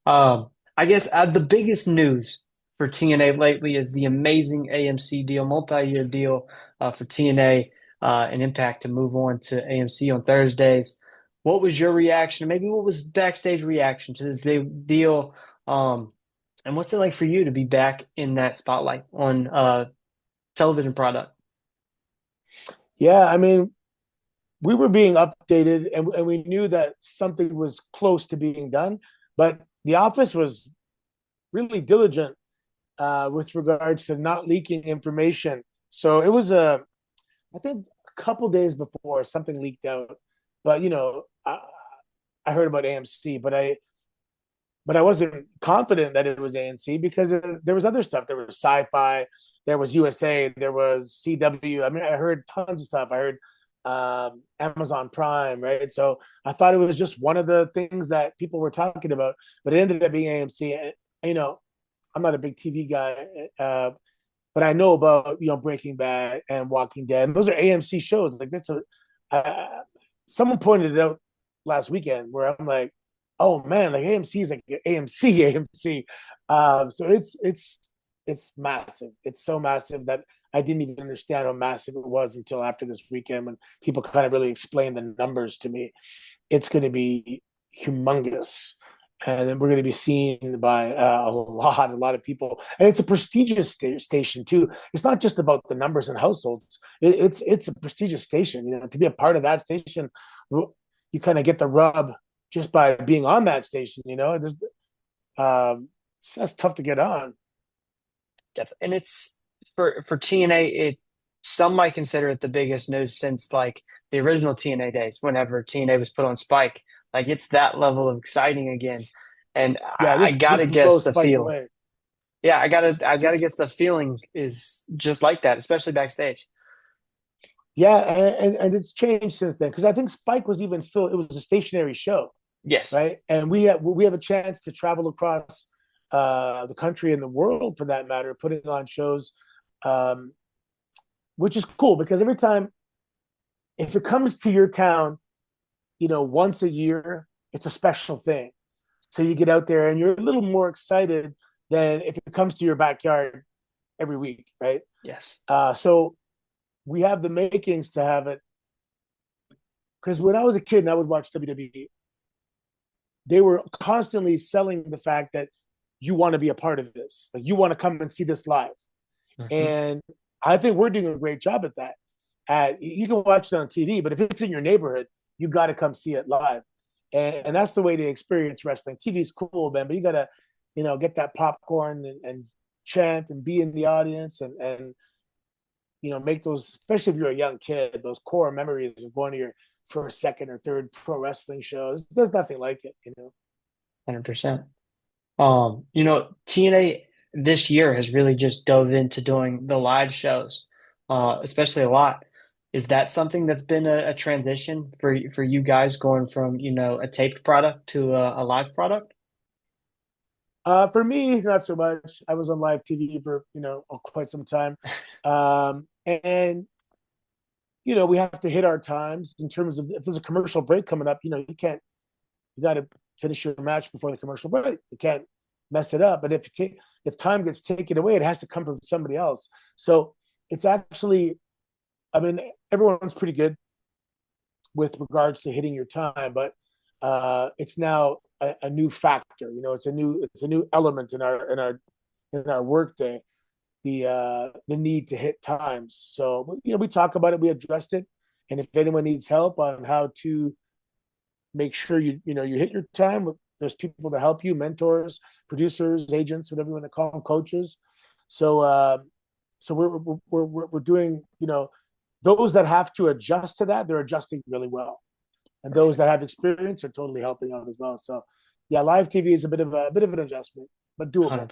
I guess the biggest news for TNA lately is the amazing AMC deal, multi-year deal for TNA and Impact to move on to AMC on Thursdays. What was your reaction? Maybe what was backstage reaction to this big deal? And what's it like for you to be back in that spotlight on television product? Yeah, I mean, we were being updated and we knew that something was close to being done, but the office was really diligent with regards to not leaking information. So it was I think a couple days before something leaked out, but I heard about AMC, but I wasn't confident that it was ANC because there was other stuff. There was Sci-Fi, there was USA, there was CW. I mean, I heard tons of stuff. I heard Amazon Prime, right? So I thought it was just one of the things that people were talking about, but it ended up being AMC. And, I'm not a big TV guy, but I know about Breaking Bad and Walking Dead. And those are AMC shows. Like that's a someone pointed it out last weekend where I'm like, oh man, like AMC is like AMC, AMC. So it's massive. It's so massive that I didn't even understand how massive it was until after this weekend when people kind of really explained the numbers to me. It's going to be humongous. And then we're going to be seen by a lot of people, and it's a prestigious station too. It's not just about the numbers and households. It's a prestigious station. To be a part of that station, you kind of get the rub just by being on that station. That's tough to get on. And it's for TNA, some might consider it the biggest news since like the original TNA days, whenever TNA was put on Spike. Like it's that level of exciting again. And Yeah, I this gotta guess blows the Spike feeling. away. Yeah, I gotta It's guess the feeling is just like that, especially backstage. Yeah, and it's changed since then because I think Spike was even still it was a stationary show, Yes. right? And we have a chance to travel across the country and the world for that matter, putting on shows, um, which is cool because every time if it comes to your town, once a year, it's a special thing. So you get out there and you're a little more excited than if it comes to your backyard every week, right? Yes. So we have the makings to have it because when I was a kid and I would watch WWE, they were constantly selling the fact that you want to be a part of this, like you want to come and see this live. Hmm. And I think we're doing a great job at that. You can watch it on TV, but if it's in your neighborhood, you got to come see it live. And that's the way to experience wrestling. TV is cool, man, but you got to, get that popcorn and chant and be in the audience and make those, especially if you're a young kid, those core memories of going to your first, second, or third pro wrestling shows. There's nothing like it. 100%. TNA this year has really just dove into doing the live shows, especially a lot. Is that something that's been a transition for you guys going from, a taped product to a live product? For me, not so much. I was on live TV for quite some time, and we have to hit our times in terms of if there's a commercial break coming up. You can't. You got to finish your match before the commercial break. You can't mess it up. But if time gets taken away, it has to come from somebody else. So it's actually, I mean, everyone's pretty good with regards to hitting your time, but it's now a new factor. It's a new element in our workday. The need to hit times. So we talk about it, we addressed it, and if anyone needs help on how to make sure you hit your time, there's people to help you, mentors, producers, agents, whatever you want to call them, coaches. So we're doing those that have to adjust to that, they're adjusting really well, and those Perfect. that have experience are totally helping out as well. So yeah, live TV is a bit of an adjustment, but doable. 100%.